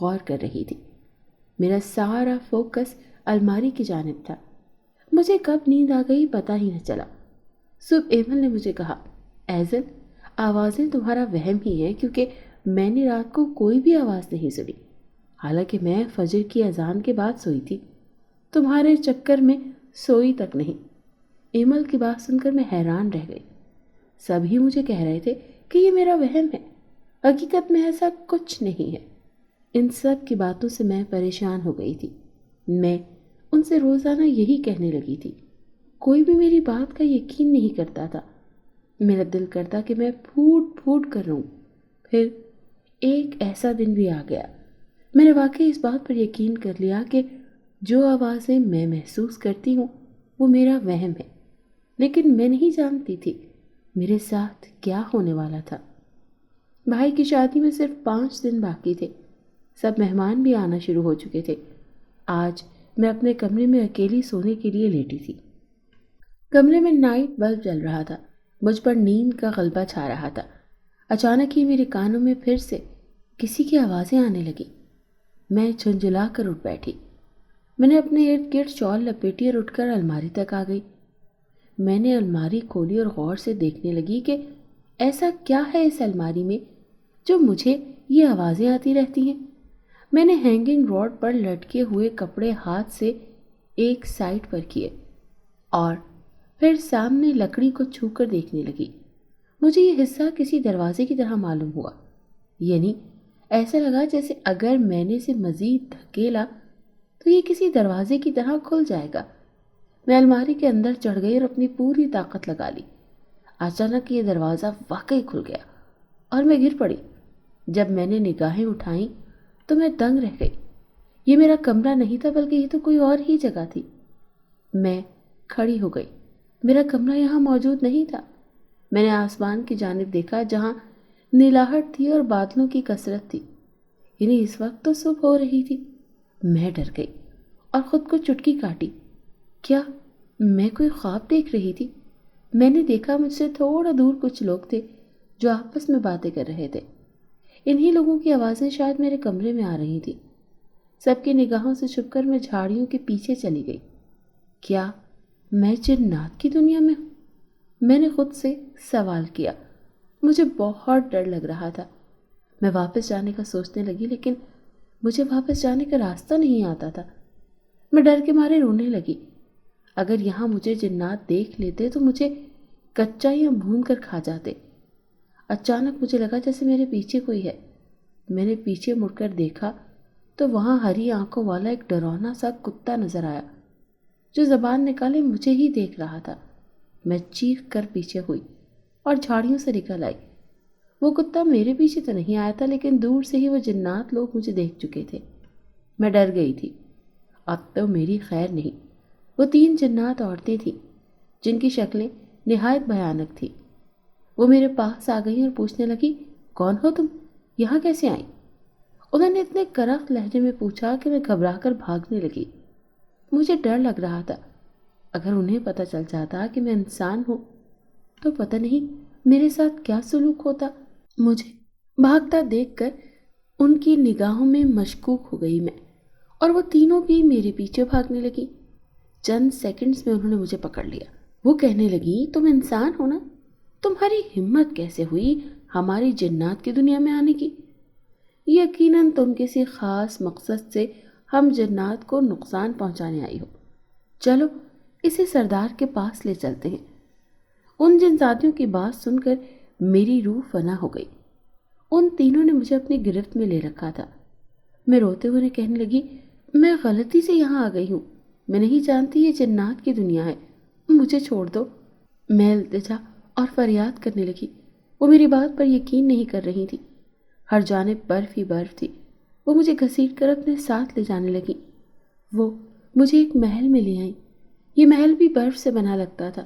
غور کر رہی تھی۔ میرا سارا فوکس الماری کی جانب تھا۔ مجھے کب نیند آ گئی پتہ ہی نہ چلا۔ صبح ایمل نے مجھے کہا، ایزل، آوازیں تمہارا وہم ہی ہے کیونکہ میں نے رات کو کوئی بھی آواز نہیں سنی، حالانکہ میں فجر کی اذان کے بعد سوئی تھی، تمہارے چکر میں سوئی تک نہیں۔ ایمل کی بات سن کر میں حیران رہ گئی۔ سبھی مجھے کہہ رہے تھے کہ یہ میرا وہم ہے، حقیقت میں ایسا کچھ نہیں ہے۔ ان سب کی باتوں سے میں پریشان ہو گئی تھی۔ میں ان سے روزانہ یہی کہنے لگی تھی، کوئی بھی میری بات کا یقین نہیں کرتا تھا۔ میرا دل کرتا کہ میں پھوٹ پھوٹ کر رہوں۔ پھر ایک ایسا دن بھی آ گیا، میں نے واقعی اس بات پر یقین کر لیا کہ جو آوازیں میں محسوس کرتی ہوں وہ میرا وہم ہے، لیکن میں نہیں جانتی تھی میرے ساتھ کیا ہونے والا تھا۔ بھائی کی شادی میں صرف 5 دن باقی تھے، سب مہمان بھی آنا شروع ہو چکے تھے۔ آج میں اپنے کمرے میں اکیلی سونے کے لیے لیٹی تھی۔ کمرے میں نائٹ بلب جل رہا تھا، مجھ پر نیند کا غلبہ چھا رہا تھا۔ اچانک ہی میرے کانوں میں پھر سے کسی کی آوازیں آنے لگیں۔ میں جھنجھلا کر اٹھ بیٹھی۔ میں نے اپنے ارد گرد شال لپیٹی اور اٹھ کر الماری تک آ گئی۔ میں نے الماری کھولی اور غور سے دیکھنے لگی کہ ایسا کیا ہے اس الماری میں جو مجھے یہ آوازیں آتی رہتی ہیں۔ میں نے ہینگنگ راڈ پر لٹکے ہوئے کپڑے ہاتھ سے ایک سائڈ پر کیے اور پھر سامنے لکڑی کو چھو کر دیکھنے لگی۔ مجھے یہ حصہ کسی دروازے کی طرح معلوم ہوا، یعنی ایسا لگا جیسے اگر میں نے اسے مزید دھکیلا تو یہ کسی دروازے کی طرح کھل جائے گا۔ میں الماری کے اندر چڑھ گئی اور اپنی پوری طاقت لگا لی۔ اچانک یہ دروازہ واقعی کھل گیا اور میں گر پڑی۔ جب میں نے نگاہیں اٹھائیں تو میں دنگ رہ گئی۔ یہ میرا کمرہ نہیں تھا بلکہ یہ تو کوئی اور ہی جگہ تھی۔ میں کھڑی ہو گئی، میرا کمرہ یہاں موجود نہیں تھا۔ میں نے آسمان کی جانب دیکھا جہاں نیلاہٹ تھی اور بادلوں کی کثرت تھی، یعنی اس وقت تو صبح ہو رہی تھی۔ میں ڈر گئی اور خود کو چٹکی کاٹی۔ کیا میں کوئی خواب دیکھ رہی تھی؟ میں نے دیکھا مجھ سے تھوڑا دور کچھ لوگ تھے جو آپس میں باتیں کر رہے تھے۔ انہی لوگوں کی آوازیں شاید میرے کمرے میں آ رہی تھی۔ سب کی نگاہوں سے چھپ کر میں جھاڑیوں کے پیچھے چلی گئی۔ کیا میں جنات کی دنیا میں ہوں؟ میں نے خود سے سوال کیا۔ مجھے بہت ڈر لگ رہا تھا۔ میں واپس جانے کا سوچنے لگی لیکن مجھے واپس جانے کا راستہ نہیں آتا تھا۔ میں ڈر کے مارے رونے لگی۔ اگر یہاں مجھے جنات دیکھ لیتے تو مجھے کچا یا بھون کر کھا جاتے۔ اچانک مجھے لگا جیسے میرے پیچھے کوئی ہے۔ میں نے پیچھے مڑ کر دیکھا تو وہاں ہری آنکھوں والا ایک ڈراؤنا سا کتا نظر آیا جو زبان نکالے مجھے ہی دیکھ رہا تھا۔ میں چیخ کر پیچھے ہوئی اور جھاڑیوں سے نکل آئی۔ وہ کتا میرے پیچھے تو نہیں آیا تھا لیکن دور سے ہی وہ جنات لوگ مجھے دیکھ چکے تھے۔ میں ڈر گئی تھی۔ اب تو میری خیر نہیں۔ وہ 3 جنات عورتیں تھیں جن کی شکلیں نہایت بھیانک تھیں۔ وہ میرے پاس آ گئیں اور پوچھنے لگی، کون ہو تم؟ یہاں کیسے آئیں؟ انہوں نے اتنے کرخت لہجے میں پوچھا کہ میں گھبرا کر بھاگنے لگی۔ مجھے ڈر لگ رہا تھا، اگر انہیں پتہ چل جاتا کہ میں انسان ہوں تو پتہ نہیں میرے ساتھ کیا سلوک ہوتا۔ مجھے بھاگتا دیکھ کر ان کی نگاہوں میں مشکوک ہو گئی میں، اور وہ تینوں بھی میرے پیچھے بھاگنے لگی۔ چند سیکنڈز میں انہوں نے مجھے پکڑ لیا۔ وہ کہنے لگی، تم انسان ہو نا؟ تمہاری ہمت کیسے ہوئی ہماری جنات کی دنیا میں آنے کی؟ یقیناً تم کسی خاص مقصد سے ہم جنات کو نقصان پہنچانے آئی ہو۔ چلو اسے سردار کے پاس لے چلتے ہیں۔ ان جنزادیوں کی بات سن کر میری روح فنا ہو گئی۔ ان تینوں نے مجھے اپنی گرفت میں لے رکھا تھا۔ میں روتے ہوئے کہنے لگی، میں غلطی سے یہاں آ گئی ہوں، میں نہیں جانتی یہ جنات کی دنیا ہے، مجھے چھوڑ دو۔ میں التجا اور فریاد کرنے لگی۔ وہ میری بات پر یقین نہیں کر رہی تھی۔ ہر جانب برف ہی برف تھی۔ وہ مجھے گھسیٹ کر اپنے ساتھ لے جانے لگی۔ وہ مجھے ایک محل میں لے آئیں۔ یہ محل بھی برف سے بنا لگتا تھا۔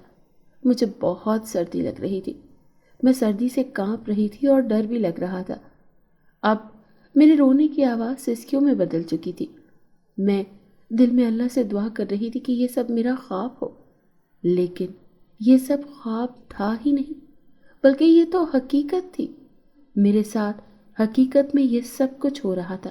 مجھے بہت سردی لگ رہی تھی۔ میں سردی سے کانپ رہی تھی اور ڈر بھی لگ رہا تھا۔ اب میرے رونے کی آواز سسکیوں میں بدل چکی تھی۔ میں دل میں اللہ سے دعا کر رہی تھی کہ یہ سب میرا خواب ہو، لیکن یہ سب خواب تھا ہی نہیں بلکہ یہ تو حقیقت تھی۔ میرے ساتھ حقیقت میں یہ سب کچھ ہو رہا تھا۔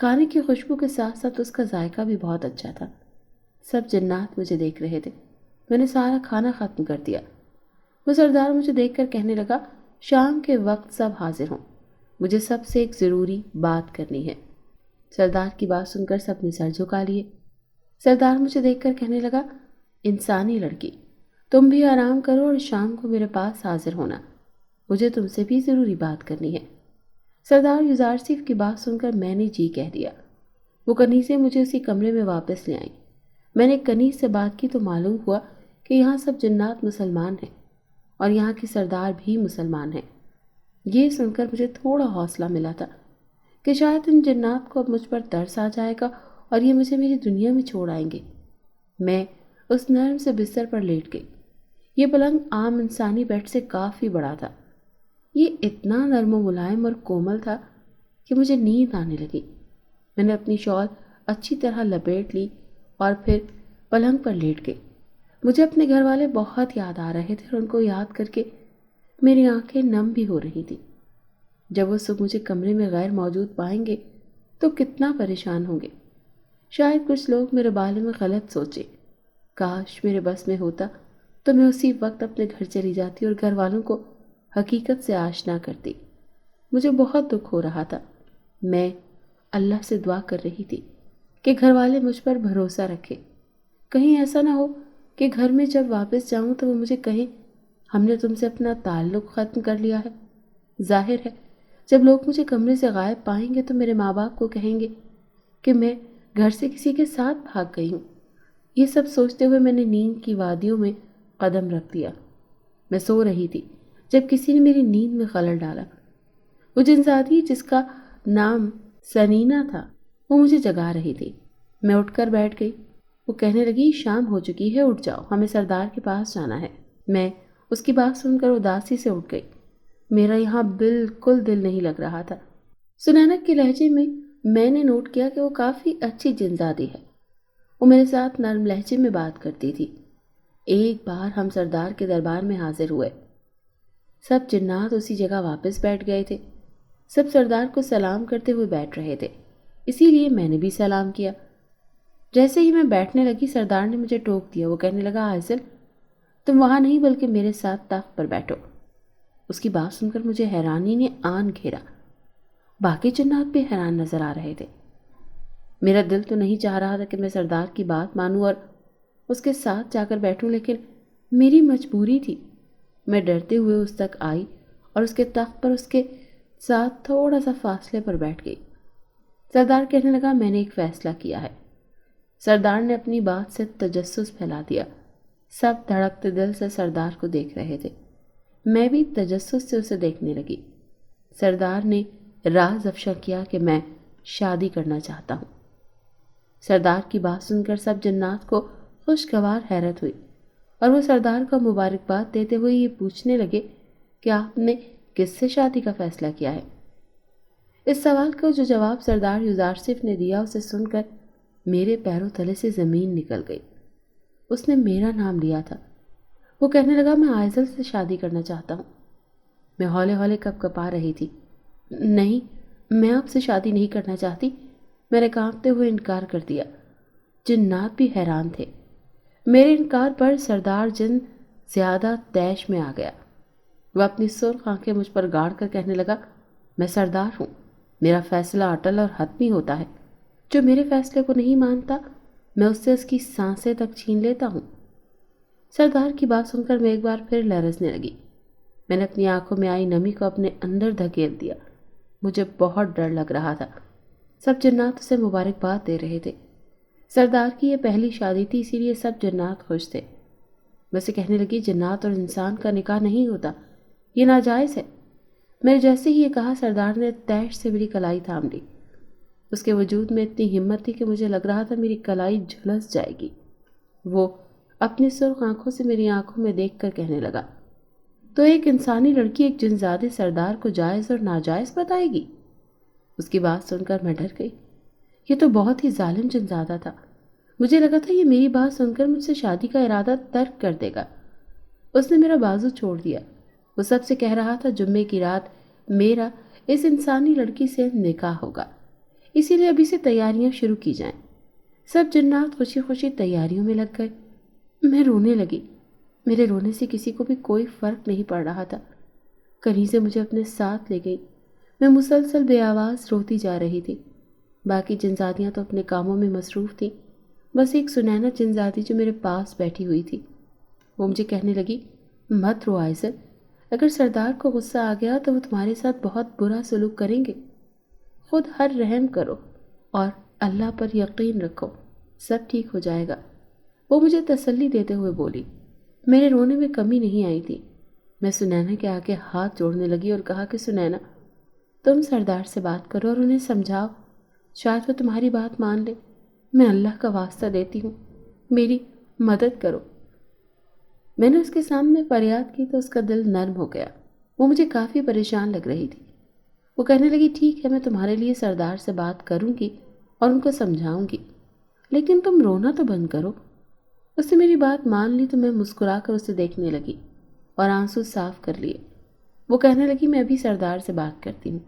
کھانے کی خوشبو کے ساتھ ساتھ اس کا ذائقہ بھی بہت اچھا تھا۔ سب جنات مجھے دیکھ رہے تھے۔ میں نے سارا کھانا ختم کر دیا۔ وہ سردار مجھے دیکھ کر کہنے لگا، شام کے وقت سب حاضر ہوں، مجھے سب سے ایک ضروری بات کرنی ہے۔ سردار کی بات سن کر سب نے سر جھکا لیے۔ سردار مجھے دیکھ کر کہنے لگا، انسانی لڑکی، تم بھی آرام کرو اور شام کو میرے پاس حاضر ہونا، مجھے تم سے بھی ضروری بات کرنی ہے۔ سردار یوزارسیف کی بات سن کر میں نے جی کہہ دیا۔ وہ کنیزیں مجھے اسی کمرے میں واپس لے آئیں۔ میں نے کنیز سے بات کی تو معلوم ہوا کہ یہاں سب جنات مسلمان ہیں اور یہاں کی سردار بھی مسلمان ہیں۔ یہ سن کر مجھے تھوڑا حوصلہ ملا تھا کہ شاید ان جنات کو اب مجھ پر ترس آ جائے گا اور یہ مجھے میری دنیا میں چھوڑ آئیں گے۔ میں اس نرم سے بستر پر لیٹ گئی۔ یہ پلنگ عام انسانی بیڈ سے کافی بڑا تھا۔ یہ اتنا نرم و ملائم اور کومل تھا کہ مجھے نیند آنے لگی۔ میں نے اپنی شال اچھی طرح لپیٹ لی اور پھر پلنگ پر لیٹ گئی۔ مجھے اپنے گھر والے بہت یاد آ رہے تھے اور ان کو یاد کر کے میری آنکھیں نم بھی ہو رہی تھیں۔ جب وہ صبح مجھے کمرے میں غیر موجود پائیں گے تو کتنا پریشان ہوں گے۔ شاید کچھ لوگ میرے بارے میں غلط سوچیں۔ کاش میرے بس میں ہوتا تو میں اسی وقت اپنے گھر چلی جاتی اور گھر والوں کو حقیقت سے آشنا کرتی۔ مجھے بہت دکھ ہو رہا تھا۔ میں اللہ سے دعا کر رہی تھی کہ گھر والے مجھ پر بھروسہ رکھیں۔ کہیں ایسا نہ ہو کہ گھر میں جب واپس جاؤں تو وہ مجھے کہیں، ہم نے تم سے اپنا تعلق ختم کر لیا ہے۔ ظاہر ہے جب لوگ مجھے کمرے سے غائب پائیں گے تو میرے ماں باپ کو کہیں گے کہ میں گھر سے کسی کے ساتھ بھاگ گئی ہوں۔ یہ سب سوچتے ہوئے میں نے نیند کی وادیوں میں قدم رکھ دیا۔ میں سو رہی تھی جب کسی نے میری نیند میں خلل ڈالا۔ وہ جنزادی جس کا نام سنینا تھا وہ مجھے جگا رہی تھی۔ میں اٹھ کر بیٹھ گئی۔ وہ کہنے لگی، شام ہو چکی ہے، اٹھ جاؤ، ہمیں سردار کے پاس جانا ہے۔ میں اس کی بات سن کر اداسی سے اٹھ گئی۔ میرا یہاں بالکل دل نہیں لگ رہا تھا۔ سنینک کے لہجے میں نے نوٹ کیا کہ وہ کافی اچھی جنزادی ہے۔ وہ میرے ساتھ نرم لہجے میں بات کرتی تھی۔ ایک بار ہم سردار کے دربار میں حاضر ہوئے۔ سب جنات اسی جگہ واپس بیٹھ گئے تھے۔ سب سردار کو سلام کرتے ہوئے بیٹھ رہے تھے، اسی لیے میں نے بھی سلام کیا۔ جیسے ہی میں بیٹھنے لگی سردار نے مجھے ٹوک دیا۔ وہ کہنے لگا، عائزل تم وہاں نہیں بلکہ میرے ساتھ تخت پر بیٹھو۔ اس کی بات سن کر مجھے حیرانی نے آن گھیرا۔ باقی جنات بھی حیران نظر آ رہے تھے۔ میرا دل تو نہیں چاہ رہا تھا کہ میں سردار کی بات مانوں اور اس کے ساتھ جا کر بیٹھوں، لیکن میری مجبوری تھی۔ میں ڈرتے ہوئے اس تک آئی اور اس کے تخت پر اس کے ساتھ تھوڑا سا فاصلے پر بیٹھ گئی۔ سردار کہنے لگا، میں نے ایک فیصلہ کیا ہے۔ سردار نے اپنی بات سے تجسس پھیلا دیا۔ سب دھڑکتے دل سے سردار کو دیکھ رہے تھے۔ میں بھی تجسس سے اسے دیکھنے لگی۔ سردار نے راز افشا کیا کہ میں شادی کرنا چاہتا ہوں۔ سردار کی بات سن کر سب جنات کو خوشگوار حیرت ہوئی اور وہ سردار کو مبارکباد دیتے ہوئے یہ پوچھنے لگے کہ آپ نے کس سے شادی کا فیصلہ کیا ہے۔ اس سوال کو جو جواب سردار یوزارسیف نے دیا اسے سن کر میرے پیروں تلے سے زمین نکل گئی۔ اس نے میرا نام لیا تھا۔ وہ کہنے لگا، میں عائزل سے شادی کرنا چاہتا ہوں۔ میں ہولے ہولے کپ کپا رہی تھی۔ نہیں، میں آپ سے شادی نہیں کرنا چاہتی، میں نے کانپتے ہوئے انکار کر دیا۔ جنات بھی حیران تھے۔ میرے انکار پر سردار جن زیادہ طیش میں آ گیا۔ وہ اپنی سرخ آنکھیں مجھ پر گاڑ کر کہنے لگا، میں سردار ہوں، میرا فیصلہ اٹل اور حتمی ہوتا ہے۔ جو میرے فیصلے کو نہیں مانتا میں اس سے اس کی سانسیں تک چھین لیتا ہوں۔ سردار کی بات سن کر میں ایک بار پھر لرزنے لگی۔ میں نے اپنی آنکھوں میں آئی نمی کو اپنے اندر دھکیل دیا۔ مجھے بہت ڈر لگ رہا تھا۔ سب جنات اسے مبارکباد دے رہے تھے۔ سردار کی یہ پہلی شادی تھی، اسی لیے سب جنات خوش تھے۔ میں اسے کہنے لگی، جنات اور انسان کا نکاح نہیں ہوتا، یہ ناجائز ہے۔ میں نے جیسے ہی یہ کہا سردار نے طیش سے میری کلائی تھام لی۔ اس کے وجود میں اتنی ہمت تھی کہ مجھے لگ رہا تھا میری کلائی جھلس جائے گی۔ وہ اپنی سرخ آنکھوں سے میری آنکھوں میں دیکھ کر کہنے لگا، تو ایک انسانی لڑکی ایک جنزادے سردار کو جائز اور ناجائز بتائے گی؟ اس کی بات سن کر میں ڈر گئی۔ یہ تو بہت ہی ظالم جنزادہ تھا۔ مجھے لگا تھا یہ میری بات سن کر مجھ سے شادی کا ارادہ ترک کر دے گا۔ اس نے میرا بازو چھوڑ دیا۔ وہ سب سے کہہ رہا تھا، جمعے کی رات میرا اس انسانی لڑکی سے نکاح ہوگا۔ اسی لیے ابھی سے تیاریاں شروع کی جائیں۔ سب جنات خوشی خوشی تیاریوں میں لگ گئے۔ میں رونے لگی۔ میرے رونے سے کسی کو بھی کوئی فرق نہیں پڑ رہا تھا۔ کنیزیں مجھے اپنے ساتھ لے گئی۔ میں مسلسل بے آواز روتی جا رہی تھی۔ باقی جنزادیاں تو اپنے کاموں میں مصروف تھیں۔ بس ایک سنینا جنزادی جو میرے پاس بیٹھی ہوئی تھی، وہ مجھے کہنے لگی، مت رو عائزل، اگر سردار کو غصہ آ گیا تو وہ تمہارے ساتھ بہت برا سلوک کریں گے۔ خود ہر رحم کرو اور اللہ پر یقین رکھو، سب ٹھیک ہو جائے گا۔ وہ مجھے تسلی دیتے ہوئے بولی۔ میرے رونے میں کمی نہیں آئی تھی۔ میں سنینا کے آگے ہاتھ جوڑنے لگی اور کہا کہ سنینا، تم سردار سے بات کرو اور انہیں سمجھاؤ، شاید وہ تمہاری بات مان لے۔ میں اللہ کا واسطہ دیتی ہوں، میری مدد کرو۔ میں نے اس کے سامنے فریاد کی تو اس کا دل نرم ہو گیا۔ وہ مجھے کافی پریشان لگ رہی تھی۔ وہ کہنے لگی، ٹھیک ہے، میں تمہارے لیے سردار سے بات کروں گی اور ان کو سمجھاؤں گی، لیکن تم رونا تو بند کرو۔ اس نے میری بات مان لی تو میں مسکرا کر اسے دیکھنے لگی اور آنسو صاف کر لیے۔ وہ کہنے لگی، میں ابھی سردار سے بات کرتی ہوں۔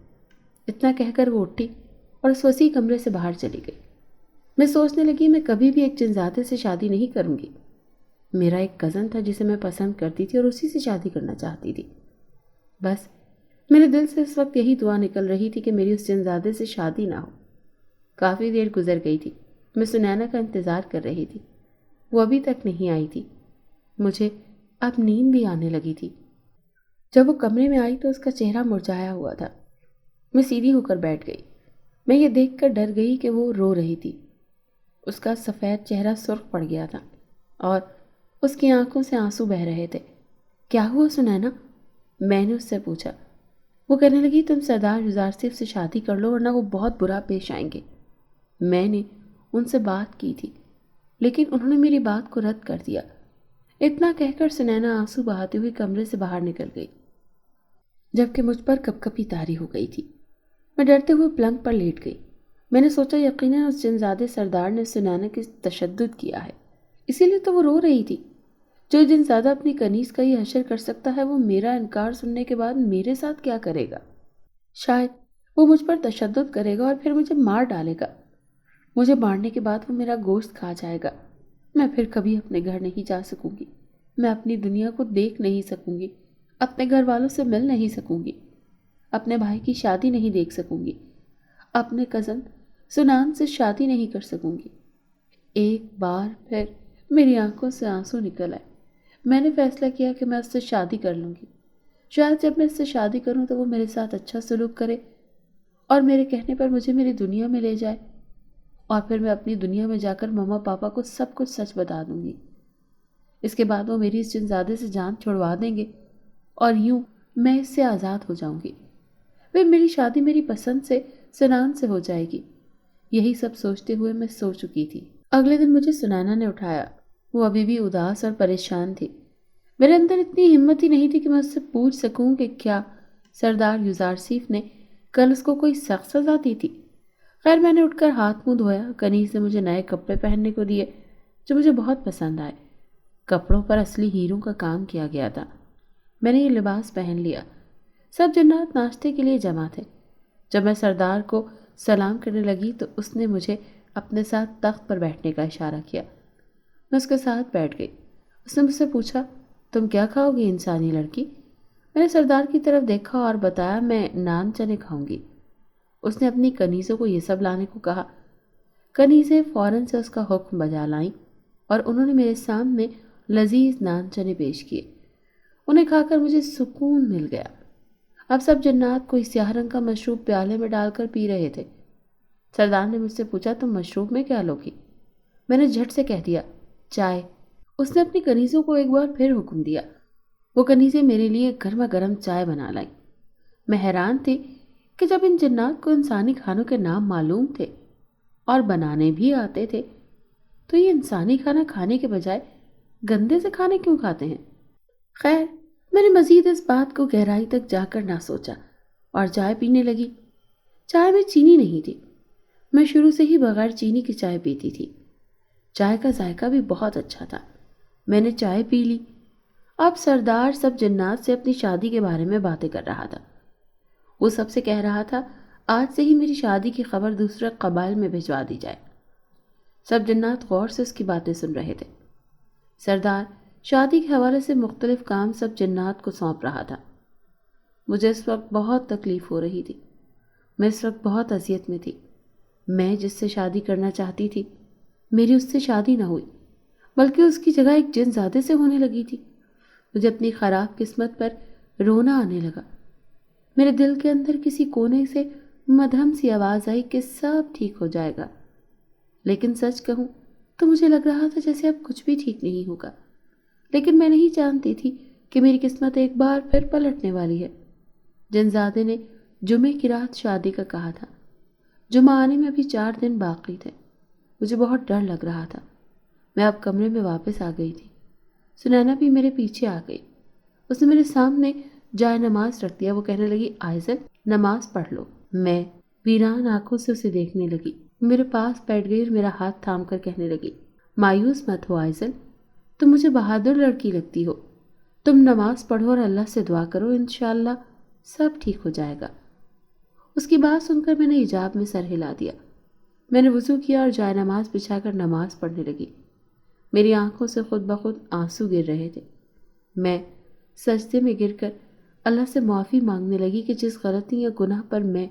اتنا کہہ کر وہ اٹھی اور اس وسیع کمرے سے باہر چلی گئی۔ میں سوچنے لگی، میں کبھی بھی ایک جنزادے سے شادی نہیں کروں گی۔ میرا ایک کزن تھا جسے میں پسند کرتی تھی اور اسی سے شادی کرنا چاہتی تھی۔ بس میرے دل سے اس وقت یہی دعا نکل رہی تھی کہ میری اس جنزادے سے شادی نہ ہو۔ کافی دیر گزر گئی تھی۔ میں سنینا کا انتظار کر رہی تھی۔ وہ ابھی تک نہیں آئی تھی۔ مجھے اب نیند بھی آنے لگی تھی۔ جب وہ کمرے میں آئی تو اس کا چہرہ مرجھایا ہوا تھا۔ میں سیدھی ہو کر بیٹھ گئی۔ میں یہ دیکھ کر ڈر گئی کہ وہ رو رہی تھی۔ اس کا سفید چہرہ سرخ پڑ گیا تھا اور اس کی آنکھوں سے آنسو بہہ رہے تھے۔ کیا ہوا سنینا؟ میں نے اس سے پوچھا۔ وہ کہنے لگی، تم سردار یوزارسیف سے شادی کر لو ورنہ وہ بہت برا پیش آئیں گے۔ میں نے ان سے بات کی تھی لیکن انہوں نے میری بات کو رد کر دیا۔ اتنا کہہ کر سنینا آنسو بہاتے ہوئے کمرے سے باہر نکل گئی، جبکہ مجھ پر کپ کپی طاری ہو گئی تھی۔ میں ڈرتے ہوئے پلنگ پر لیٹ گئی۔ میں نے سوچا یقیناً اس جنزادے سردار نے سنینا کی تشدد کیا ہے، اسی لیے تو وہ رو رہی تھی۔ جو جنزادہ اپنی کنیز کا یہ حشر کر سکتا ہے وہ میرا انکار سننے کے بعد میرے ساتھ کیا کرے گا؟ شاید وہ مجھ پر تشدد کرے گا اور پھر مجھے مار ڈالے گا۔ مجھے مارنے کے بعد وہ میرا گوشت کھا جائے گا۔ میں پھر کبھی اپنے گھر نہیں جا سکوں گی۔ میں اپنی دنیا کو دیکھ نہیں سکوں گی، اپنے گھر والوں سے مل نہیں سکوں گی، اپنے بھائی کی شادی نہیں دیکھ سکوں گی، اپنے کزن سنان سے شادی نہیں کر سکوں گی۔ ایک بار پھر میری آنکھوں سے آنسو نکل آئے۔ میں نے فیصلہ کیا کہ میں اس سے شادی کر لوں گی۔ شاید جب میں اس سے شادی کروں تو وہ میرے ساتھ اچھا سلوک کرے اور میرے کہنے پر مجھے میری دنیا میں لے جائے، اور پھر میں اپنی دنیا میں جا کر مما پاپا کو سب کچھ سچ بتا دوں گی۔ اس کے بعد وہ میری اس جنزادے سے جان چھڑوا دیں گے اور یوں میں اس سے آزاد ہو جاؤں گی۔ پھر میری شادی میری پسند سے سنان سے ہو جائے گی۔ یہی سب سوچتے ہوئے میں سو چکی تھی۔ اگلے دن مجھے سنینا نے اٹھایا۔ وہ ابھی بھی اداس اور پریشان تھی۔ میرے اندر اتنی ہمت ہی نہیں تھی کہ میں اس سے پوچھ سکوں کہ کیا سردار یوزارسیف نے کل اس کو کوئی سخت سزا دی تھی۔ خیر میں نے اٹھ کر ہاتھ منہ دھویا۔ کنیز نے مجھے نئے کپڑے پہننے کو دیے جو مجھے بہت پسند آئے۔ کپڑوں پر اصلی ہیروں کا کام کیا گیا تھا۔ میں نے یہ لباس پہن لیا۔ سب جنات ناشتے کے لیے جمع تھے۔ جب میں سردار کو سلام کرنے لگی تو اس نے مجھے اپنے ساتھ تخت پر بیٹھنے کا اشارہ کیا۔ میں اس کے ساتھ بیٹھ گئی۔ اس نے مجھ سے پوچھا، تم کیا کھاؤ گی انسانی لڑکی؟ میں نے سردار کی طرف دیکھا اور بتایا، میں نان چنے کھاؤں گی۔ اس نے اپنی کنیزوں کو یہ سب لانے کو کہا۔ کنیزیں فوراً سے اس کا حکم بجا لائیں اور انہوں نے میرے سامنے لذیذ نان چنے پیش کیے۔ انہیں کھا کر مجھے سکون مل گیا۔ اب سب جنات کوئی سیاہ رنگ کا مشروب پیالے میں ڈال کر پی رہے تھے۔ سردار نے مجھ سے پوچھا، تم مشروب میں کیا لوگی؟ میں نے جھٹ سے کہہ دیا، چائے۔ اس نے اپنی کنیزوں کو ایک بار پھر حکم دیا۔ وہ کنیزیں میرے لیے گرما گرم چائے بنا لائیں۔ میں حیران تھی کہ جب ان جنات کو انسانی کھانوں کے نام معلوم تھے اور بنانے بھی آتے تھے تو یہ انسانی کھانا کھانے کے بجائے گندے سے کھانے کیوں کھاتے ہیں؟ خیر میں نے مزید اس بات کو گہرائی تک جا کر نہ سوچا اور چائے پینے لگی۔ چائے میں چینی نہیں تھی۔ میں شروع سے ہی بغیر چینی کی چائے پیتی تھی۔ چائے کا ذائقہ بھی بہت اچھا تھا۔ میں نے چائے پی لی۔ اب سردار سب جنات سے اپنی شادی کے بارے میں باتیں کر رہا تھا۔ وہ سب سے کہہ رہا تھا، آج سے ہی میری شادی کی خبر دوسرے قبائل میں بھجوا دی جائے۔ سب جنات غور سے اس کی باتیں سن رہے تھے۔ سردار شادی کے حوالے سے مختلف کام سب جنات کو سونپ رہا تھا۔ مجھے اس وقت بہت تکلیف ہو رہی تھی۔ میں اس وقت بہت اذیت میں تھی۔ میں جس سے شادی کرنا چاہتی تھی، میری اس سے شادی نہ ہوئی، بلکہ اس کی جگہ ایک جن زادے سے ہونے لگی تھی۔ مجھے اپنی خراب قسمت پر رونا آنے لگا۔ میرے دل کے اندر کسی کونے سے مدھم سی آواز آئی کہ سب ٹھیک ہو جائے گا، لیکن سچ کہوں تو مجھے لگ رہا تھا جیسے اب کچھ بھی ٹھیک نہیں ہوگا۔ لیکن میں نہیں جانتی تھی کہ میری قسمت ایک بار پھر پلٹنے والی ہے۔ جنزادے نے جمعے کی رات شادی کا کہا تھا۔ جمعہ آنے میں ابھی 4 دن باقی تھے۔ مجھے بہت ڈر لگ رہا تھا۔ میں اب کمرے میں واپس آ گئی تھی۔ سنینا بھی میرے پیچھے آ گئی۔ اس نے میرے سامنے جائے نماز رکھ دیا۔ وہ کہنے لگی، آئزل نماز پڑھ لو۔ میں ویران آنکھوں سے اسے دیکھنے لگی۔ میرے پاس بیٹھ گئی اور میرا ہاتھ تھام کر کہنے لگی، مایوس مت ہو آئزل، تم مجھے بہادر لڑکی لگتی ہو۔ تم نماز پڑھو اور اللہ سے دعا کرو، انشاءاللہ سب ٹھیک ہو جائے گا۔ اس کی بات سن کر میں نے حجاب میں سر ہلا دیا۔ میں نے وضو کیا اور جائے نماز بچھا کر نماز پڑھنے لگی۔ میری آنکھوں سے خود بخود آنسو گر رہے تھے۔ میں سجدے میں گر کر اللہ سے معافی مانگنے لگی کہ جس غلطی یا گناہ پر میں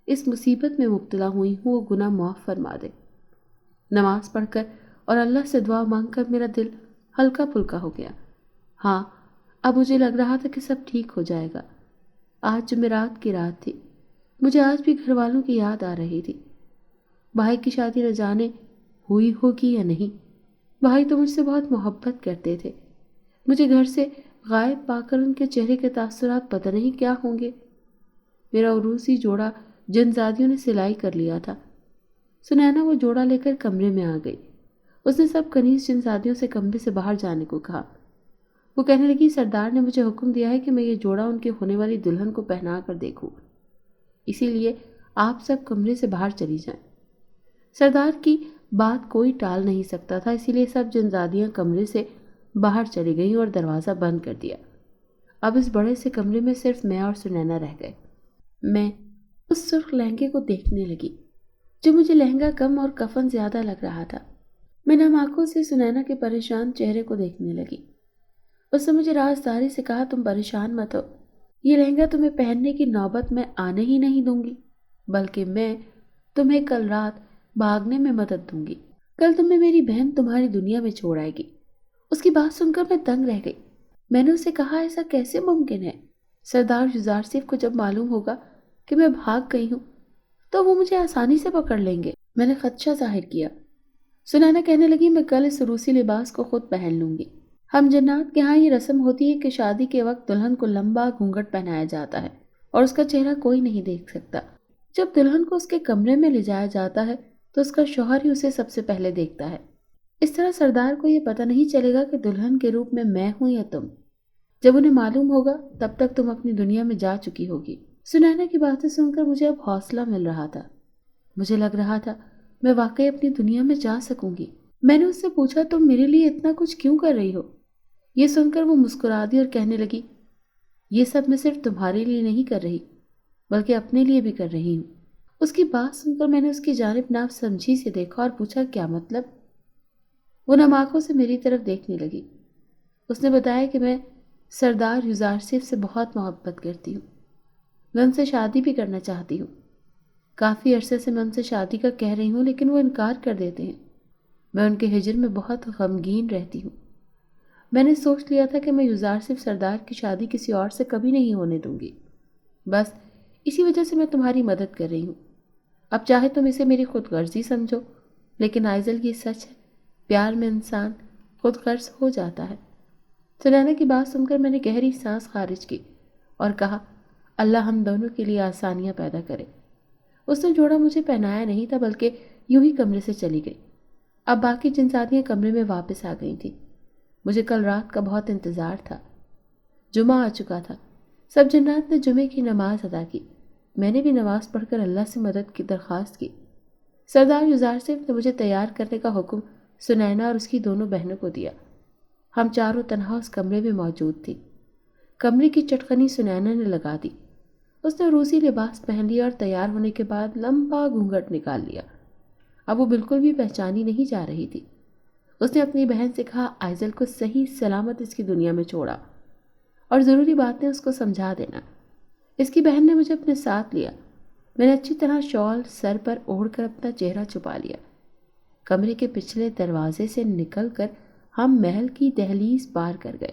اس مصیبت میں مبتلا ہوئی ہوں وہ گناہ معاف فرما دے۔ نماز پڑھ کر اور اللہ سے دعا مانگ کر میرا دل ہلکا پھلکا ہو گیا۔ ہاں، اب مجھے لگ رہا تھا کہ سب ٹھیک ہو جائے گا۔ آج جمعرات کی رات تھی۔ مجھے آج بھی گھر والوں کی یاد آ رہی تھی۔ بھائی کی شادی نہ جانے ہوئی ہوگی یا نہیں۔ بھائی تو مجھ سے بہت محبت کرتے تھے۔ مجھے گھر سے غائب پا کر ان کے چہرے کے تاثرات پتہ نہیں کیا ہوں گے۔ میرا عروسی جوڑا جنزادیوں نے سلائی کر لیا تھا۔ سنینا وہ جوڑا لے کر کمرے میں آ گئی۔ اس نے سب کنیز جنزادیوں سے کمرے سے باہر جانے کو کہا۔ وہ کہنے لگی، سردار نے مجھے حکم دیا ہے کہ میں یہ جوڑا ان کے ہونے والی دلہن کو پہنا کر دیکھوں، اسی لیے آپ سب کمرے سے باہر چلی جائیں۔ سردار کی بات کوئی ٹال نہیں سکتا تھا، اسی لیے سب جنزادیاں کمرے سے باہر چلی گئیں اور دروازہ بند کر دیا۔ اب اس بڑے سے کمرے میں صرف میں اور سنینا رہ گئے۔ میں اس سرخ لہنگے کو دیکھنے لگی جو مجھے لہنگا کم اور کفن زیادہ لگ رہا تھا۔ میں نم آنکھوں سے سنینا کے پریشان چہرے کو دیکھنے لگی۔ اس نے مجھے رازداری سے کہا، تم پریشان مت ہو، یہ لہنگا تمہیں پہننے کی نوبت میں آنے ہی نہیں دوں گی، بلکہ میں تمہیں کل رات بھاگنے میں مدد دوں گی۔ کل تمہیں میری بہن تمہاری دنیا میں چھوڑ آئے گی۔ اس کی بات سن کر میں دنگ رہ گئی۔ میں نے اسے کہا، ایسا کیسے ممکن ہے؟ سردار یوزارسیف کو جب معلوم ہوگا کہ میں بھاگ گئی ہوں تو وہ مجھے آسانی سے پکڑ لیں گے۔ میں نے خدشہ ظاہر کیا۔ سنینا کہنے لگی، میں کل اس روسی لباس کو خود پہن لوں گی۔ ہم جنات کے ہاں یہ رسم ہوتی ہے کہ شادی کے وقت دلہن کو لمبا گھونگھٹ پہنایا جاتا ہے اور اس کا چہرہ کوئی نہیں دیکھ سکتا۔ جب دلہن کو اس کے کمرے میں لے جایا جاتا ہے تو اس کا شوہر ہی اسے سب سے پہلے دیکھتا ہے۔ اس طرح سردار کو یہ پتہ نہیں چلے گا کہ دلہن کے روپ میں ہوں یا تم۔ جب انہیں معلوم ہوگا تب تک تم اپنی دنیا میں جا چکی ہوگی۔ سنینا کی باتیں سن کر مجھے اب حوصلہ مل رہا تھا۔ مجھے لگ رہا تھا میں واقعی اپنی دنیا میں جا سکوں گی۔ میں نے اس سے پوچھا، تم میرے لیے اتنا کچھ کیوں کر رہی ہو؟ یہ سن کر وہ مسکرا دی اور کہنے لگی، یہ سب میں صرف تمہارے لیے نہیں کر رہی بلکہ اپنے لیے بھی کر رہی ہوں۔ اس کی بات سن کر میں نے اس کی جانب ناف سمجھی سے دیکھا اور پوچھا، کیا مطلب؟ وہ نم آنکھوں سے میری طرف دیکھنے لگی۔ اس نے بتایا کہ میں سردار یوزارسیف سے بہت محبت کرتی ہوں۔ میں ان سے شادی بھی کرنا چاہتی ہوں۔ کافی عرصے سے میں ان سے شادی کا کہہ رہی ہوں لیکن وہ انکار کر دیتے ہیں۔ میں ان کے ہجر میں بہت غمگین رہتی ہوں۔ میں نے سوچ لیا تھا کہ میں یوزارسیف سردار کی شادی کسی اور سے کبھی نہیں ہونے دوں گی۔ بس اسی وجہ سے میں تمہاری مدد کر رہی ہوں۔ اب چاہے تم اسے میری خود غرضی سمجھو، لیکن آئزل یہ سچ ہے، پیار میں انسان خود غرض ہو جاتا ہے۔ سنینا کی بات سن کر میں نے گہری سانس خارج کی اور کہا، اللہ ہم دونوں کے لیے آسانیاں پیدا کرے۔ اس نے جوڑا مجھے پہنایا نہیں تھا بلکہ یوں ہی کمرے سے چلی گئی۔ اب باقی جنزادیاں کمرے میں واپس آ گئی تھیں۔ مجھے کل رات کا بہت انتظار تھا۔ جمعہ آ چکا تھا۔ سب جنات نے جمعے کی نماز ادا کی۔ میں نے بھی نماز پڑھ کر اللہ سے مدد کی درخواست کی۔ سردار یوزارسیف نے مجھے تیار کرنے کا حکم سنینا اور اس کی دونوں بہنوں کو دیا۔ ہم چاروں تنہا اس کمرے میں موجود تھی۔ کمرے کی چٹکنی سنینا نے لگا دی۔ اس نے روسی لباس پہن لیا اور تیار ہونے کے بعد لمبا گھونگھٹ نکال لیا۔ اب وہ بالکل بھی پہچانی نہیں جا رہی تھی۔ اس نے اپنی بہن سے کہا آئزل کو صحیح سلامت اس کی دنیا میں چھوڑا اور ضروری باتیں اس کو سمجھا دینا۔ اس کی بہن نے مجھے اپنے ساتھ لیا۔ میں نے اچھی طرح شال سر پر اوڑھ کر اپنا چہرہ چھپا لیا۔ کمرے کے پچھلے دروازے سے نکل کر ہم محل کی دہلیز پار کر گئے۔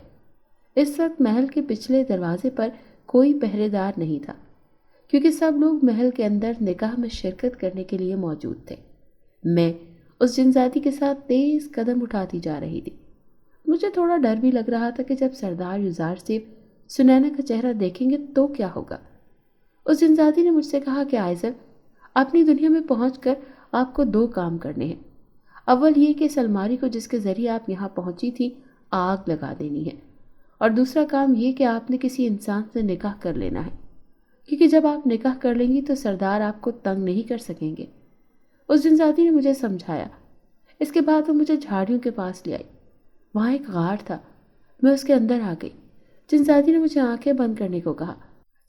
اس وقت محل کے پچھلے دروازے پر کوئی پہرے دار نہیں تھا، کیونکہ سب لوگ محل کے اندر نکاح میں شرکت کرنے کے لیے موجود تھے۔ میں اس جنزاتی کے ساتھ تیز قدم اٹھاتی جا رہی تھی۔ مجھے تھوڑا ڈر بھی لگ رہا تھا کہ جب سردار یوزارسیف سنینا کا چہرہ دیکھیں گے تو کیا ہوگا۔ اس جنزاتی نے مجھ سے کہا کہ آئزل، اپنی دنیا میں پہنچ کر آپ کو 2 کام کرنے ہیں۔ اول یہ کہ اس الماری کو جس کے ذریعے آپ یہاں پہنچی تھی آگ لگا دینی ہے، اور دوسرا کام یہ کہ آپ نے کسی انسان سے نکاح کر لینا ہے، کیونکہ جب آپ نکاح کر لیں گی تو سردار آپ کو تنگ نہیں کر سکیں گے۔ اس جنزاتی نے مجھے سمجھایا۔ اس کے بعد وہ مجھے جھاڑیوں کے پاس لے آئی۔ وہاں ایک غار تھا۔ میں اس کے اندر آ گئی۔ جنزاتی نے مجھے آنکھیں بند کرنے کو کہا۔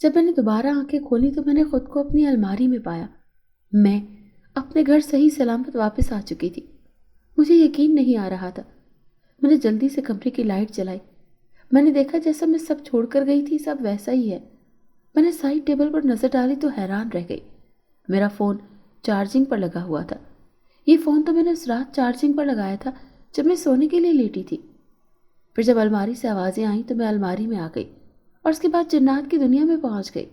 جب میں نے دوبارہ آنکھیں کھولی تو میں نے خود کو اپنی الماری میں پایا۔ میں اپنے گھر صحیح سلامت واپس آ چکی تھی۔ مجھے یقین نہیں آ رہا تھا۔ میں نے جلدی سے کمرے کی لائٹ جلائی۔ میں نے دیکھا جیسا میں سب چھوڑ کر گئی تھی سب ویسا ہی ہے۔ میں نے سائڈ ٹیبل پر نظر ڈالی تو حیران رہ گئی۔ میرا فون چارجنگ پر لگا ہوا تھا۔ یہ فون تو میں نے اس رات چارجنگ پر لگایا تھا جب میں سونے کے لیے لیٹی تھی۔ پھر جب الماری سے آوازیں آئیں تو میں الماری میں آ گئی اور اس کے بعد جنات کی دنیا میں پہنچ گئی۔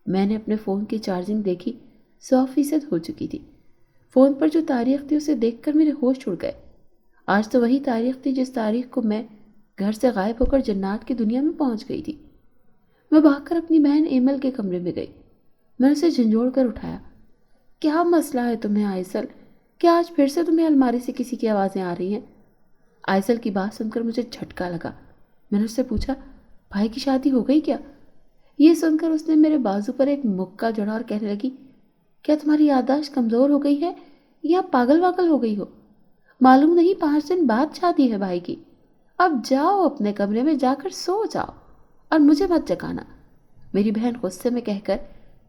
میں نے اپنے فون کی چارجنگ دیکھی، 100% ہو چکی تھی۔ فون پر جو تاریخ تھی اسے دیکھ کر میرے ہوش اڑ گئے۔ آج تو وہی تاریخ تھی جس تاریخ کو میں گھر سے غائب ہو کر جنات کی دنیا میں پہنچ گئی تھی۔ میں بھاگ کر اپنی بہن ایمل کے کمرے میں گئی۔ میں اسے جھنجھوڑ کر اٹھایا۔ کیا مسئلہ ہے تمہیں آئزل؟ کیا آج پھر سے تمہیں الماری سے کسی کی آوازیں آ رہی ہیں؟ آئزل کی بات سن کر مجھے جھٹکا لگا۔ میں نے اس سے پوچھا بھائی کی شادی ہو گئی کیا؟ یہ سن کر اس نے میرے بازو پر ایک مکہ جڑا اور کہنے لگی کیا تمہاری یادداشت کمزور ہو گئی ہے یا پاگل واگل ہو گئی ہو؟ معلوم نہیں 5 دن بعد شادی ہے بھائی کی۔ اب جاؤ اپنے کمرے میں جا کر سو جاؤ اور مجھے مت جگانا۔ میری بہن غصے میں کہہ کر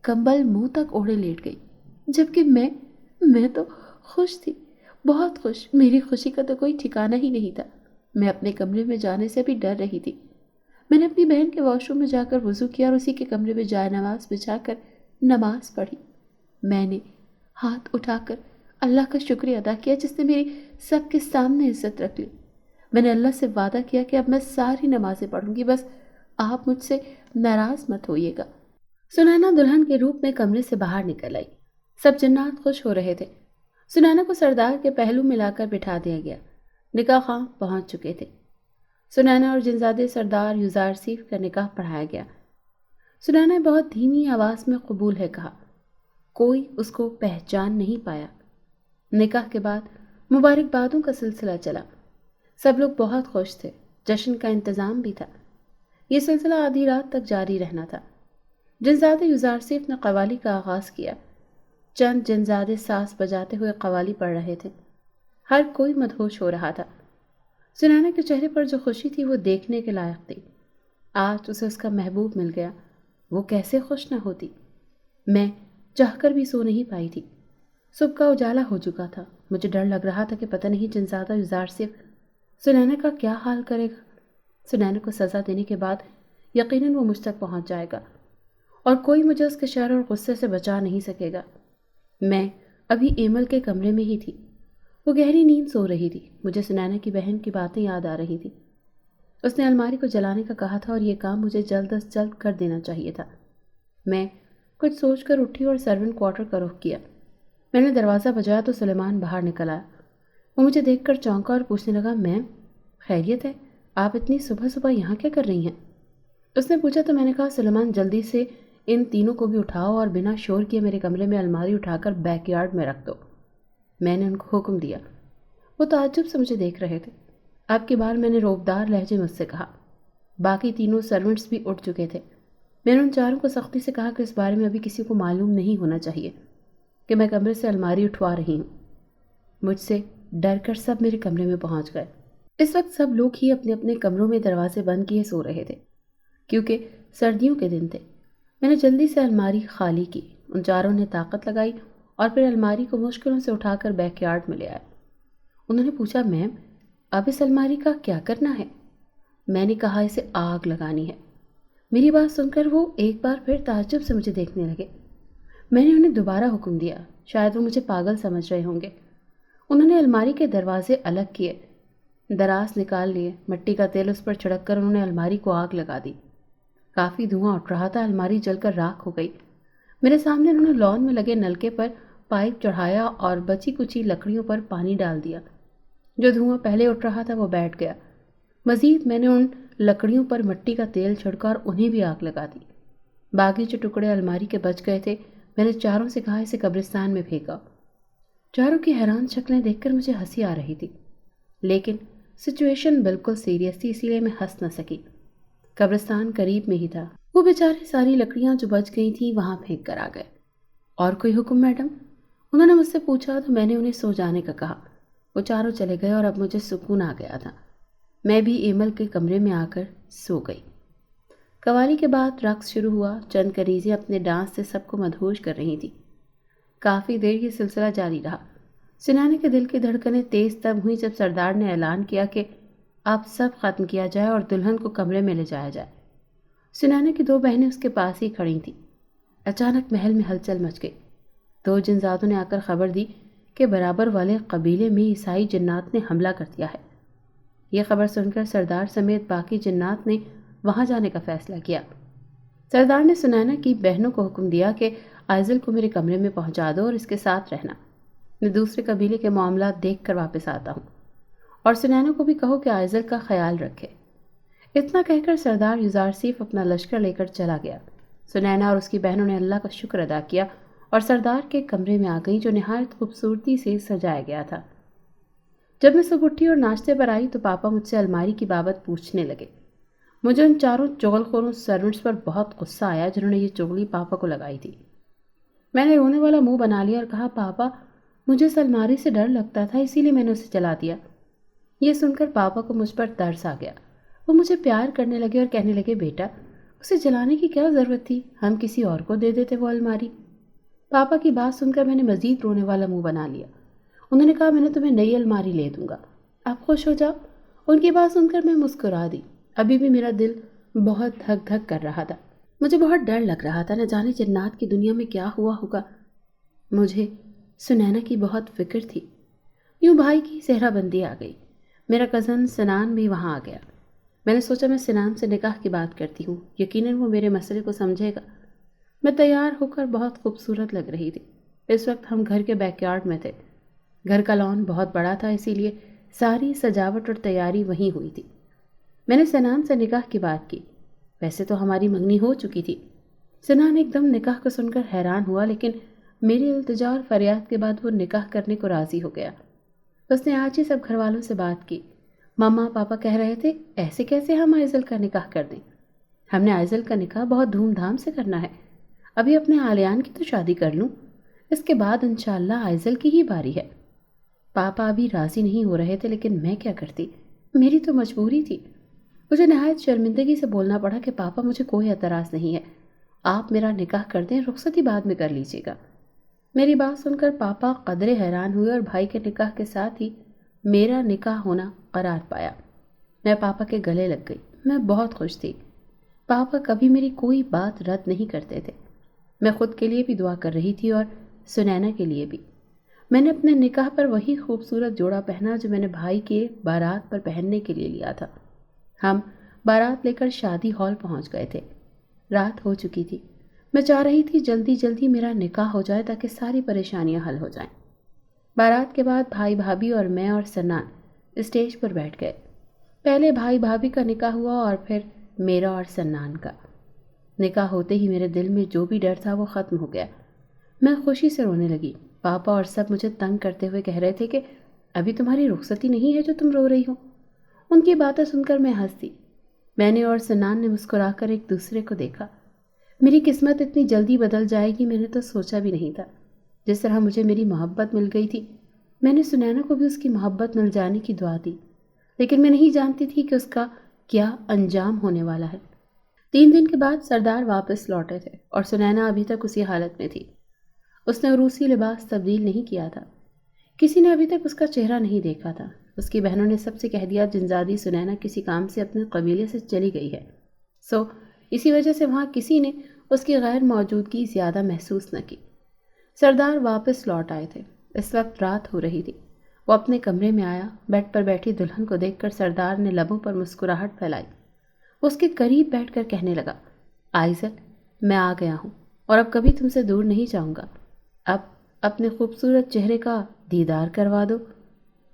کمبل منہ تک اوڑھے لیٹ گئی، جبکہ میں تو خوش تھی، بہت خوش۔ میری خوشی کا تو کوئی ٹھکانہ ہی نہیں تھا۔ میں اپنے کمرے میں جانے سے بھی ڈر رہی تھی۔ میں نے اپنی بہن کے واش روم میں جا کر وضو کیا اور اسی کے کمرے میں جائے نماز بچھا کر نماز پڑھی۔ میں نے ہاتھ اٹھا کر اللہ کا شکریہ ادا کیا جس نے میری سب کے سامنے عزت رکھ لی۔ میں نے اللہ سے وعدہ کیا کہ اب میں ساری نمازیں پڑھوں گی، بس آپ مجھ سے ناراض مت ہوئیے گا۔ سنینا دلہن کے روپ میں کمرے سے باہر نکل آئی۔ سب جنات خوش ہو رہے تھے۔ سنینا کو سردار کے پہلو میں لا کر بٹھا دیا گیا۔ نکاح خواہ پہنچ چکے تھے۔ سنینا اور جنزادے سردار یوزارسیف کا نکاح پڑھایا گیا۔ سنینا نے بہت دھیمی آواز میں قبول ہے کہا۔ کوئی اس کو پہچان نہیں پایا۔ نکاح کے بعد مبارکبادوں کا سلسلہ چلا۔ سب لوگ بہت خوش تھے۔ جشن کا انتظام بھی تھا۔ یہ سلسلہ آدھی رات تک جاری رہنا تھا۔ جنزادے یوزارسیف نے قوالی کا آغاز کیا۔ چند جنزادے ساز بجاتے ہوئے قوالی پڑھ رہے تھے۔ ہر کوئی مدہوش ہو رہا تھا۔ سنینا کے چہرے پر جو خوشی تھی وہ دیکھنے کے لائق تھی۔ آج اسے اس کا محبوب مل گیا، وہ کیسے خوش نہ ہوتی۔ میں چاہ کر بھی سو نہیں پائی تھی۔ صبح کا اجالا ہو چکا تھا۔ مجھے ڈر لگ رہا تھا کہ پتہ نہیں جنزادہ یوزارسیف سنینا کا کیا حال کرے گا۔ سنینا کو سزا دینے کے بعد یقیناً وہ مجھ تک پہنچ جائے گا اور کوئی مجھے اس کے شر اور غصے سے بچا نہیں سکے گا۔ میں ابھی ایمل کے کمرے میں ہی تھی۔ وہ گہری نیند سو رہی تھی۔ مجھے سنینا کی بہن کی باتیں یاد آ رہی تھی۔ اس نے الماری کو جلانے کا کہا تھا اور یہ کام مجھے جلد از جلد کر دینا چاہیے تھا۔ میں کچھ سوچ کر اٹھی اور سرونٹ کوارٹر کا رخ کیا۔ میں نے دروازہ بجایا تو سلیمان باہر نکل آیا۔ وہ مجھے دیکھ کر چونکا اور پوچھنے لگا میم خیریت ہے؟ آپ اتنی صبح صبح یہاں کیا کر رہی ہیں؟ اس نے پوچھا تو میں نے کہا سلیمان جلدی سے ان تینوں کو بھی اٹھاؤ اور بنا شور کیے میرے کمرے میں الماری اٹھا کر بیک یارڈ میں رکھ دو۔ میں نے ان کو حکم دیا۔ وہ تعجب سے مجھے دیکھ رہے تھے۔ اب کی بار میں نے روبدار لہجے میں اس سے کہا۔ باقی تینوں سرونٹس بھی اٹھ چکے تھے۔ میں نے ان چاروں کو سختی سے کہا کہ اس بارے میں ابھی کسی کو معلوم نہیں ہونا چاہیے کہ میں کمرے سے الماری اٹھوا رہی ہوں۔ مجھ سے ڈر کر سب میرے کمرے میں پہنچ گئے۔ اس وقت سب لوگ ہی اپنے اپنے کمروں میں دروازے بند کیے سو رہے تھے، کیونکہ سردیوں کے دن تھے۔ میں نے جلدی سے الماری خالی کی، ان چاروں نے طاقت لگائی اور پھر الماری کو مشکلوں سے اٹھا کر بیک یارڈ میں لے آئے۔ انہوں نے پوچھا، میم اب اس الماری کا کیا کرنا ہے؟ میں نے کہا، اسے آگ لگانی ہے۔ میری بات سن کر وہ ایک بار پھر تعجب سے مجھے دیکھنے لگے۔ میں نے انہیں دوبارہ حکم دیا، شاید وہ مجھے پاگل سمجھ رہے ہوں گے۔ انہوں نے الماری کے دروازے الگ کیے، دراز نکال لیے، مٹی کا تیل اس پر چھڑک کر انہوں نے الماری کو آگ لگا دی۔ کافی دھواں اٹھ رہا تھا، الماری جل کر راکھ ہو گئی۔ میرے سامنے انہوں نے لان میں لگے نلکے پر پائپ چڑھایا اور بچی کچی لکڑیوں پر پانی ڈال دیا۔ جو دھواں پہلے اٹھ رہا تھا وہ بیٹھ گیا۔ مزید میں نے ان لکڑیوں پر مٹی کا تیل چھڑکا اور انہیں بھی آگ لگا دی۔ باقی جو ٹکڑے الماری کے بچ گئے تھے، میں نے چاروں سے کہا اسے قبرستان میں پھینکا۔ چاروں کی حیران شکلیں دیکھ کر مجھے ہنسی آ رہی تھی، لیکن سچویشن بالکل سیریس تھی، اسی لیے میں ہنس نہ سکی۔ قبرستان قریب میں ہی تھا۔ وہ بیچارے ساری لکڑیاں جو بچ گئی تھیں وہاں پھینک کر آ گئے۔ اور کوئی حکم میڈم؟ انہوں نے مجھ سے پوچھا تو میں نے انہیں سو جانے کا کہا۔ وہ چاروں چلے گئے اور اب مجھے سکون آ گیا تھا۔ میں بھی ایمل کے کمرے میں آ کر سو گئی۔ قوالی کے بعد رقص شروع ہوا۔ چند کنیزیں اپنے ڈانس سے سب کو مدہوش کر رہی تھیں۔ کافی دیر یہ سلسلہ جاری رہا۔ سنانے کے دل کی دھڑکنیں تیز تب ہوئیں جب سردار نے اعلان کیا کہ اب سب ختم کیا جائے اور دلہن کو کمرے میں لے جایا جائے۔ سنانے کی دو بہنیں اس کے پاس ہی کھڑی تھیں۔ اچانک محل میں ہلچل مچ گئی۔ دو جنزادوں نے آ کر خبر دی کہ برابر والے قبیلے میں عیسائی جنات نے حملہ کر دیا ہے۔ یہ خبر سن کر سردار سمیت باقی جنات نے وہاں جانے کا فیصلہ کیا۔ سردار نے سنینا کی بہنوں کو حکم دیا کہ آئزل کو میرے کمرے میں پہنچا دو اور اس کے ساتھ رہنا۔ میں دوسرے قبیلے کے معاملات دیکھ کر واپس آتا ہوں، اور سنینا کو بھی کہو کہ آئزل کا خیال رکھے۔ اتنا کہہ کر سردار یوزارسیف اپنا لشکر لے کر چلا گیا۔ سنینا اور اس کی بہنوں نے اللہ کا شکر ادا کیا اور سردار کے کمرے میں آ گئی جو نہایت خوبصورتی سے سجایا گیا تھا۔ جب میں صبح اٹھی اور ناشتے پر آئی تو پاپا مجھ سے الماری کی بابت پوچھنے لگے۔ مجھے ان چاروں چغل خوروں سرونٹس پر بہت غصہ آیا جنہوں نے یہ چغلی پاپا کو لگائی تھی۔ میں نے رونے والا منہ بنا لیا اور کہا، پاپا مجھے اس الماری سے ڈر لگتا تھا، اسی لیے میں نے اسے جلا دیا۔ یہ سن کر پاپا کو مجھ پر ترس آ گیا۔ وہ مجھے پیار کرنے لگے اور کہنے لگے، بیٹا اسے جلانے کی کیا ضرورت تھی، ہم کسی اور کو دے دیتے وہ الماری۔ پاپا کی بات سن کر میں نے مزید رونے والا منہ بنا لیا۔ انہوں نے کہا، میں نے تمہیں نئی الماری لے دوں گا، اب خوش ہو جاؤ۔ ان کی بات سن کر میں مسکرا دی۔ ابھی بھی میرا دل بہت دھک دھک کر رہا تھا۔ مجھے بہت ڈر لگ رہا تھا، نہ جانے جنات کی دنیا میں کیا ہوا ہوگا۔ مجھے سنینا کی بہت فکر تھی۔ یوں بھائی کی صحرا بندی آ گئی۔ میرا کزن سنان بھی وہاں آ گیا۔ میں نے سوچا میں سنان سے نکاح کی بات کرتی ہوں، یقیناً وہ میرے مسئلے کو سمجھے گا۔ میں تیار ہو کر بہت خوبصورت لگ رہی تھی۔ اس وقت ہم گھر کے بیک یارڈ میں تھے۔ گھر کا لان بہت بڑا تھا، اسی لیے ساری سجاوٹ اور تیاری وہیں ہوئی تھی۔ میں نے سنان سے نکاح کی بات کی۔ ویسے تو ہماری منگنی ہو چکی تھی۔ سنان ایک دم نکاح کو سن کر حیران ہوا، لیکن میری التجا اور فریاد کے بعد وہ نکاح کرنے کو راضی ہو گیا۔ اس نے آج ہی سب گھر والوں سے بات کی۔ ماما پاپا کہہ رہے تھے، ایسے کیسے ہم آئزل کا نکاح کر دیں؟ ہم نے آئزل کا نکاح بہت دھوم دھام سے کرنا ہے۔ ابھی اپنے آلیان کی تو شادی کر لوں، اس کے بعد انشاءاللہ آئزل کی ہی باری ہے۔ پاپا ابھی راضی نہیں ہو رہے تھے، لیکن میں کیا کرتی، میری تو مجبوری تھی۔ مجھے نہایت شرمندگی سے بولنا پڑا کہ پاپا مجھے کوئی اعتراض نہیں ہے، آپ میرا نکاح کر دیں، رخصتی بعد میں کر لیجیے گا۔ میری بات سن کر پاپا قدرے حیران ہوئے اور بھائی کے نکاح کے ساتھ ہی میرا نکاح ہونا قرار پایا۔ میں پاپا کے گلے لگ گئی۔ میں بہت خوش تھی۔ پاپا کبھی میری کوئی بات رد نہیں کرتے تھے۔ میں خود کے لیے بھی دعا کر رہی تھی اور سنینا کے لیے بھی۔ میں نے اپنے نکاح پر وہی خوبصورت جوڑا پہنا جو میں نے بھائی کے بارات پر پہننے کے لیے لیا تھا۔ ہم بارات لے کر شادی ہال پہنچ گئے تھے۔ رات ہو چکی تھی۔ میں چاہ رہی تھی جلدی جلدی میرا نکاح ہو جائے تاکہ ساری پریشانیاں حل ہو جائیں۔ بارات کے بعد بھائی بھابھی اور میں اور سنان اسٹیج پر بیٹھ گئے۔ پہلے بھائی بھابھی کا نکاح ہوا اور پھر میرا اور سنان کا۔ نکاح ہوتے ہی میرے دل میں جو بھی ڈر تھا وہ ختم ہو گیا۔ میں خوشی سے رونے لگی۔ پاپا اور سب مجھے تنگ کرتے ہوئے کہہ رہے تھے کہ ابھی تمہاری رخصتی نہیں ہے جو تم رو رہی ہو۔ ان کی باتیں سن کر میں ہنس دی۔ میں نے اور سنان نے مسکرا کر ایک دوسرے کو دیکھا۔ میری قسمت اتنی جلدی بدل جائے گی میں نے تو سوچا بھی نہیں تھا۔ جس طرح مجھے میری محبت مل گئی تھی، میں نے سنینا کو بھی اس کی محبت مل جانے کی دعا دی، لیکن میں نہیں جانتی تھی کہ اس کا کیا انجام ہونے والا ہے۔ 3 دن کے بعد سردار واپس لوٹے تھے اور سنینا ابھی تک اسی حالت میں تھی۔ اس نے عروسی لباس تبدیل نہیں کیا تھا۔ کسی نے ابھی تک اس کا چہرہ نہیں دیکھا تھا۔ اس کی بہنوں نے سب سے کہہ دیا جنزادی سنینا کسی کام سے اپنے قبیلے سے چلی گئی ہے، اسی وجہ سے وہاں کسی نے اس کی غیر موجودگی زیادہ محسوس نہ کی۔ سردار واپس لوٹ آئے تھے۔ اس وقت رات ہو رہی تھی۔ وہ اپنے کمرے میں آیا، بیڈ پر بیٹھی دلہن کو دیکھ کر سردار نے لبوں پر مسکراہٹ پھیلائی۔ وہ اس کے قریب بیٹھ کر کہنے لگا، آئزل، میں آ گیا ہوں اور اب کبھی تم سے دور نہیں جاؤں گا۔ اب اپنے خوبصورت چہرے کا دیدار کروا دو۔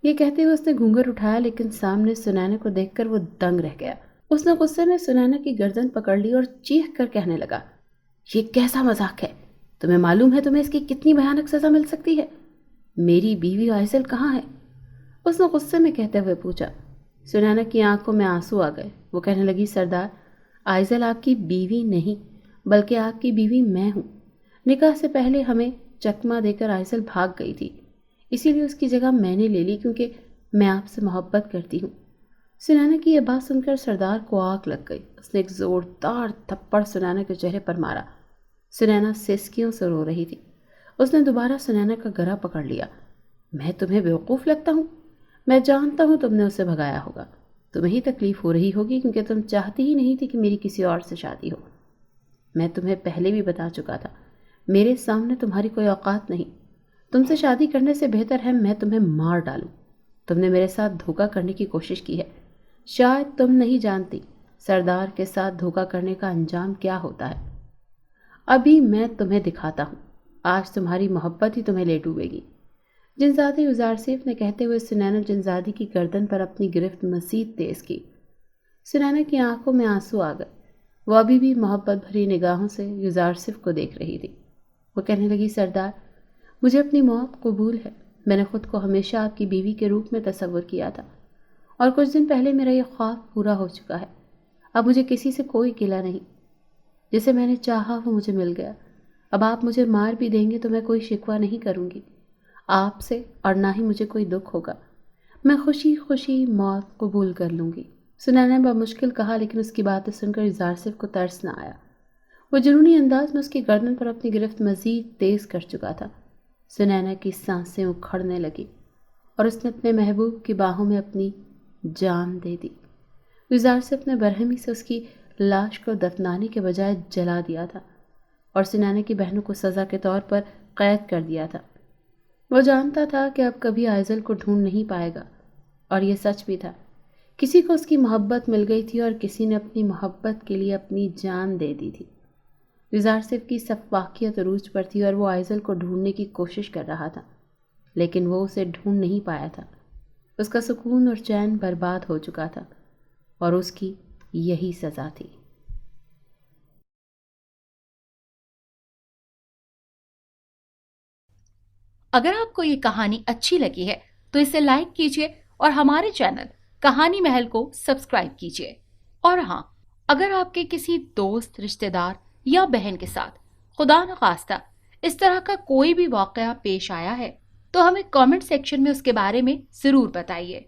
یہ کہتے ہوئے اس نے گھونگھر اٹھایا، لیکن سامنے سنینا کو دیکھ کر وہ دنگ رہ گیا۔ اس نے غصے میں سنینا کی گردن پکڑ لی اور چیخ کر کہنے لگا، یہ کیسا مذاق ہے؟ تمہیں معلوم ہے تمہیں اس کی کتنی بھیانک سزا مل سکتی ہے؟ میری بیوی آئزل کہاں ہے؟ اس نے غصے میں کہتے ہوئے پوچھا۔ سنینا کی آنکھوں میں آنسو آ گئے۔ وہ کہنے لگی، سردار، آئزل آپ کی بیوی نہیں بلکہ آپ کی بیوی میں ہوں۔ نکاح سے پہلے ہمیں چکمہ دے کر آئزل بھاگ گئی تھی، اسی لیے اس کی جگہ میں نے لے لی کیونکہ میں آپ سے محبت کرتی ہوں۔ سنینا کی یہ بات سن کر سردار کو آگ لگ گئی۔ اس نے ایک زوردار تھپڑ سنینا کے چہرے پر مارا۔ سنینا سسکیوں سے رو رہی تھی۔ اس نے دوبارہ سنینا کا گلا پکڑ لیا۔ میں تمہیں بیوقوف لگتا ہوں؟ میں جانتا ہوں تم نے اسے بھگایا ہوگا۔ تمہیں ہی تکلیف ہو رہی ہوگی کیونکہ تم چاہتی ہی نہیں تھی کہ میری کسی اور سے شادی ہو۔ میں تمہیں پہلے بھی بتا چکا تھا، میرے سامنے تمہاری کوئی اوقات نہیں۔ تم سے شادی کرنے سے بہتر ہے میں تمہیں مار ڈالوں۔ تم نے میرے ساتھ دھوکہ کرنے کی کوشش کی ہے۔ شاید تم نہیں جانتی سردار کے ساتھ دھوکہ کرنے کا انجام کیا ہوتا ہے۔ ابھی میں تمہیں دکھاتا ہوں۔ آج تمہاری محبت ہی تمہیں لے ڈوبے گی۔ جنزادی یوزارسیف نے کہتے ہوئے سنینا جنزادی کی گردن پر اپنی گرفت مزید تیز کی۔ سنینا کی آنکھوں میں آنسو آ گئے۔ وہ ابھی بھی محبت بھری نگاہوں سے یوزارسیف کو دیکھ رہی تھی۔ وہ کہنے لگی، سردار، مجھے اپنی موت قبول ہے۔ میں نے خود کو ہمیشہ آپ کی بیوی کے روپ میں تصور کیا تھا اور کچھ دن پہلے میرا یہ خواب پورا ہو چکا ہے۔ اب مجھے کسی سے کوئی گلہ نہیں۔ جسے میں نے چاہا وہ مجھے مل گیا۔ اب آپ مجھے مار بھی دیں گے تو میں کوئی شکوہ نہیں کروں گی آپ سے، اور نہ ہی مجھے کوئی دکھ ہوگا۔ میں خوشی خوشی موت قبول کر لوں گی۔ سنینا نے بمشکل کہا، لیکن اس کی باتیں سن کر یوزارسیف کو ترس نہ آیا۔ وہ جنونی انداز میں اس کی گردن پر اپنی گرفت مزید تیز کر چکا تھا۔ سنینا کی سانسیں اکھڑنے لگی اور اس نے اپنے محبوب کی باہوں میں اپنی جان دے دی۔ یوزارسیف نے برہمی سے اس کی لاش کو دفنانے کے بجائے جلا دیا تھا اور سنینا کی بہنوں کو سزا کے طور پر قید کر دیا تھا۔ وہ جانتا تھا کہ اب کبھی آئزل کو ڈھونڈ نہیں پائے گا، اور یہ سچ بھی تھا۔ کسی کو اس کی محبت مل گئی تھی اور کسی نے اپنی محبت کے لیے اپنی جان دے دی تھی۔ یوزارسیف کی سفاکیت عروج پر تھی اور وہ آئزل کو ڈھونڈنے کی کوشش کر رہا تھا، لیکن وہ اسے ڈھونڈ نہیں پایا تھا۔ اس کا سکون اور چین برباد ہو چکا تھا اور اس کی یہی سزا تھی۔ اگر آپ کو یہ کہانی اچھی لگی ہے تو اسے لائک کیجیے اور ہمارے چینل کہانی محل کو سبسکرائب کیجیے۔ اور ہاں، اگر آپ کے کسی دوست، رشتہ دار یا بہن کے ساتھ خدا نخواستہ اس طرح کا کوئی بھی واقعہ پیش آیا ہے تو ہمیں کامنٹ سیکشن میں اس کے بارے میں ضرور بتائیے۔